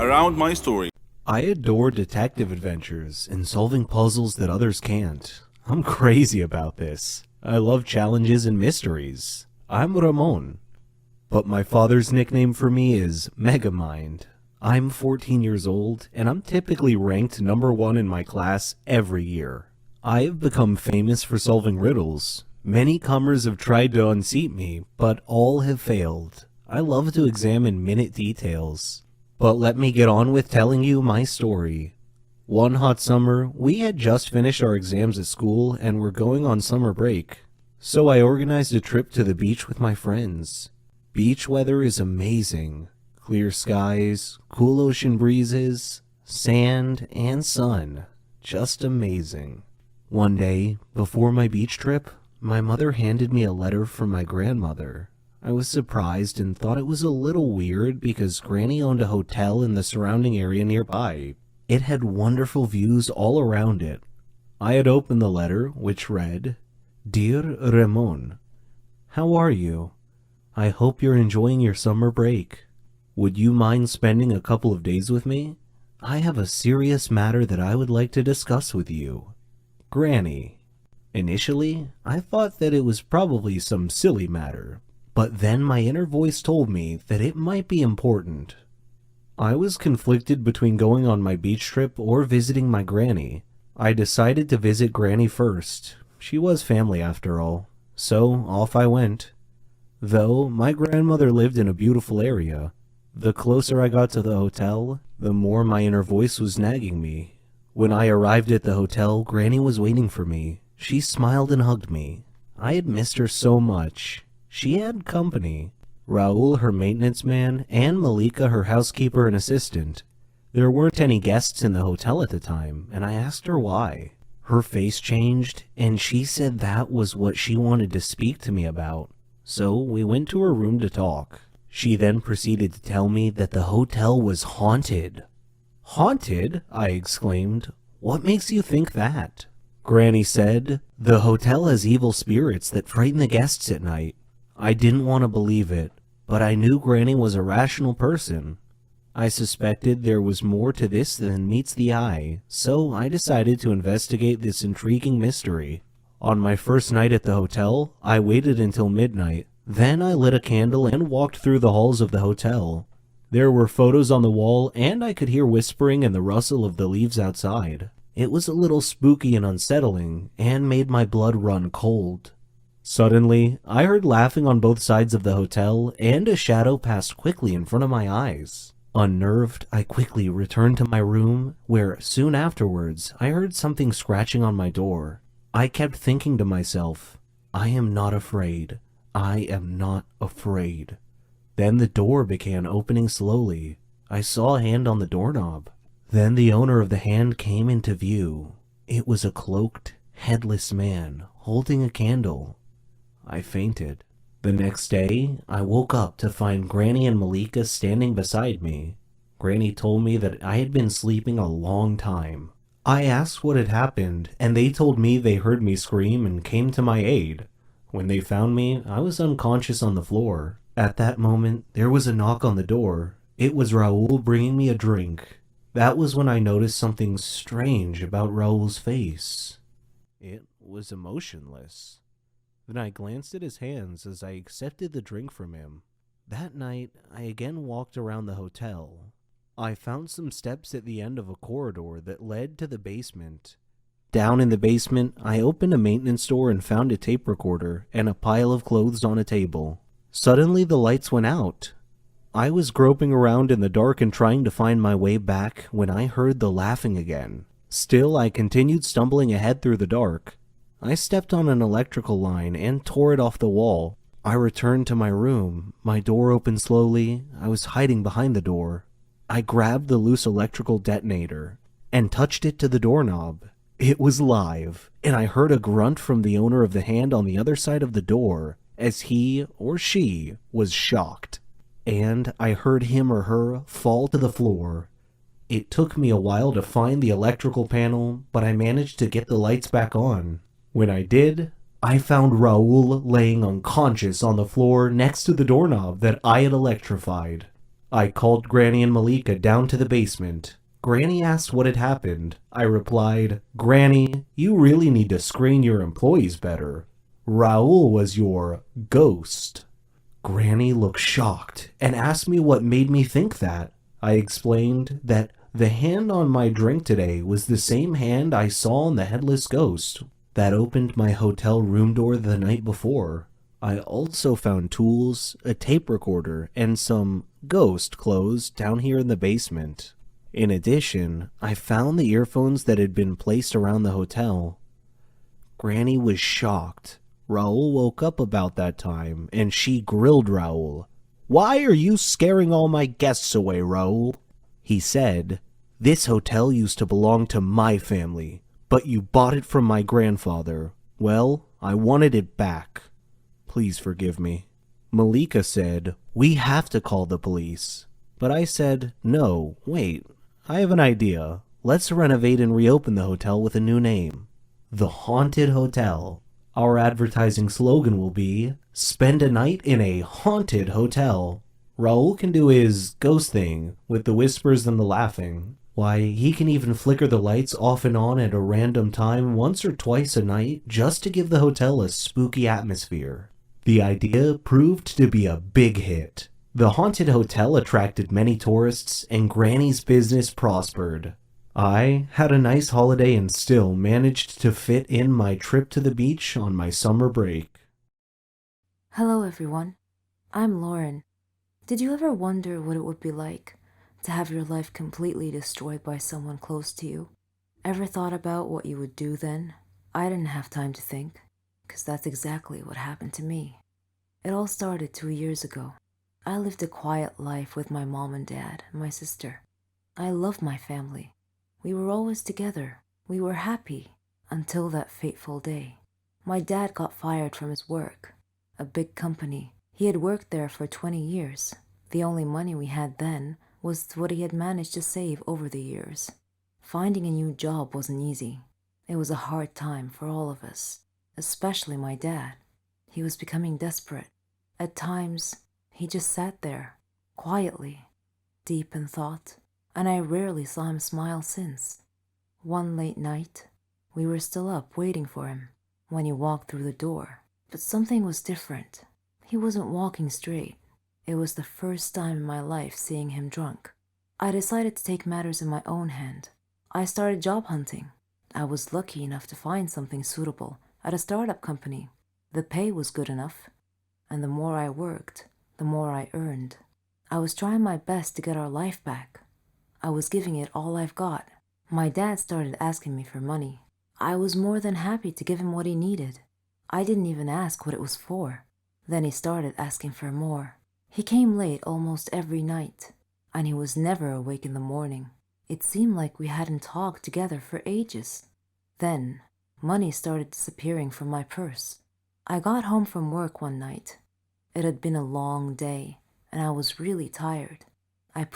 around my story. I adore detective adventures and solving puzzles that others can't. I'm crazy about this. I love challenges and mysteries. I'm Ramon. But my father's nickname for me is Megamind. I'm 14 years old, and I'm typically ranked number 1 in my class every year. I have become famous for solving riddles. Many comers have tried to unseat me, but all have failed. I love to examine minute details. But let me get on with telling you my story. One hot summer, we had just finished our exams at school and were going on summer break. So I organized a trip to the beach with my friends. Beach weather is amazing. Clear skies, cool ocean breezes, sand, and sun. Just amazing. One day, before my beach trip, my mother handed me a letter from my grandmother. I was surprised and thought it was a little weird because Granny owned a hotel in the surrounding area nearby. It had wonderful views all around it. I had opened the letter, which read, "Dear Ramon, how are you? I hope you're enjoying your summer break. Would you mind spending a couple of days with me? I have a serious matter that I would like to discuss with you. Granny." Initially, I thought that it was probably some silly matter, but then my inner voice told me that it might be important. I was conflicted between going on my beach trip or visiting my granny. I decided to visit Granny first. She was family after all, so off I went. Though my grandmother lived in a beautiful area, the closer I got to the hotel, the more my inner voice was nagging me. When I arrived at the hotel, Granny was waiting for me. She smiled and hugged me. I had missed her so much. She had company. Raul, her maintenance man, and Malika, her housekeeper and assistant. There weren't any guests in the hotel at the time, and I asked her why. Her face changed, and she said that was what she wanted to speak to me about. So we went to her room to talk. She then proceeded to tell me that the hotel was haunted. "Haunted?" I exclaimed. "What makes you think that?" Granny said, "The hotel has evil spirits that frighten the guests at night." I didn't want to believe it, but I knew Granny was a rational person. I suspected there was more to this than meets the eye, so I decided to investigate this intriguing mystery. On my first night at the hotel, I waited until midnight. Then I lit a candle and walked through the halls of the hotel. There were photos on the wall, and I could hear whispering and the rustle of the leaves outside. It was a little spooky and unsettling, and made my blood run cold. Suddenly, I heard laughing on both sides of the hotel, and a shadow passed quickly in front of my eyes. Unnerved, I quickly returned to my room, where soon afterwards I heard something scratching on my door. I kept thinking to myself, I am not afraid. I am not afraid. Then the door began opening slowly. I saw a hand on the doorknob. Then the owner of the hand came into view. It was a cloaked, headless man holding a candle. I fainted. The next day, I woke up to find Granny and Malika standing beside me. Granny told me that I had been sleeping a long time. I asked what had happened, and they told me they heard me scream and came to my aid. When they found me, I was unconscious on the floor. At that moment, there was a knock on the door. It was Raul bringing me a drink. That was when I noticed something strange about Raul's face. It was emotionless. Then I glanced at his hands as I accepted the drink from him. That night, I again walked around the hotel. I found some steps at the end of a corridor that led to the basement. Down in the basement, I opened a maintenance door and found a tape recorder and a pile of clothes on a table. Suddenly, the lights went out. I was groping around in the dark and trying to find my way back when I heard the laughing again. Still, I continued stumbling ahead through the dark. I stepped on an electrical line and tore it off the wall. I returned to my room. My door opened slowly. I was hiding behind the door. I grabbed the loose electrical detonator and touched it to the doorknob. It was live, and I heard a grunt from the owner of the hand on the other side of the door as he or she was shocked. And I heard him or her fall to the floor. It took me a while to find the electrical panel, but I managed to get the lights back on. When I did, I found Raul laying unconscious on the floor next to the doorknob that I had electrified. I called Granny and Malika down to the basement. Granny asked what had happened. I replied, Granny, you really need to screen your employees better. Raul was your ghost. Granny looked shocked and asked me what made me think that. I explained that the hand on my drink today was the same hand I saw on the headless ghost that opened my hotel room door the night before. I also found tools, a tape recorder, and some ghost clothes down here in the basement. In addition, I found the earphones that had been placed around the hotel. Granny was shocked. Raul woke up about that time, and she grilled Raul. Why are you scaring all my guests away, Raul? He said, This hotel used to belong to my family, but you bought it from my grandfather. Well, I wanted it back. Please forgive me. Malika said, We have to call the police. But I said, No, wait, I have an idea. Let's renovate and reopen the hotel with a new name. The Haunted Hotel. Our advertising slogan will be, Spend a night in a haunted hotel. Raul can do his ghost thing with the whispers and the laughing. Why, he can even flicker the lights off and on at a random time once or twice a night just to give the hotel a spooky atmosphere. The idea proved to be a big hit. The haunted hotel attracted many tourists and Granny's business prospered. I had a nice holiday and still managed to fit in my trip to the beach on my summer break. Hello everyone, I'm Lauren. Did you ever wonder what it would be like to have your life completely destroyed by someone close to you? Ever thought about what you would do then? I didn't have time to think, because that's exactly what happened to me. It all started 2 years ago. I lived a quiet life with my mom and dad and my sister. I loved my family. We were always together. We were happy until that fateful day. My dad got fired from his work, a big company. He had worked there for 20 years. The only money we had then was what he had managed to save over the years. Finding a new job wasn't easy. It was a hard time for all of us, especially my dad. He was becoming desperate. At times, he just sat there, quietly, deep in thought, and I rarely saw him smile since. One late night, we were still up waiting for him when he walked through the door. But something was different. He wasn't walking straight. It was the first time in my life seeing him drunk. I decided to take matters in my own hand. I started job hunting. I was lucky enough to find something suitable at a startup company. The pay was good enough, and the more I worked, the more I earned. I was trying my best to get our life back. I was giving it all I've got. My dad started asking me for money. I was more than happy to give him what he needed. I didn't even ask what it was for. Then he started asking for more. He came late almost every night, and he was never awake in the morning. It seemed like we hadn't talked together for ages. Then, money started disappearing from my purse. I got home from work one night. It had been a long day, and I was really tired.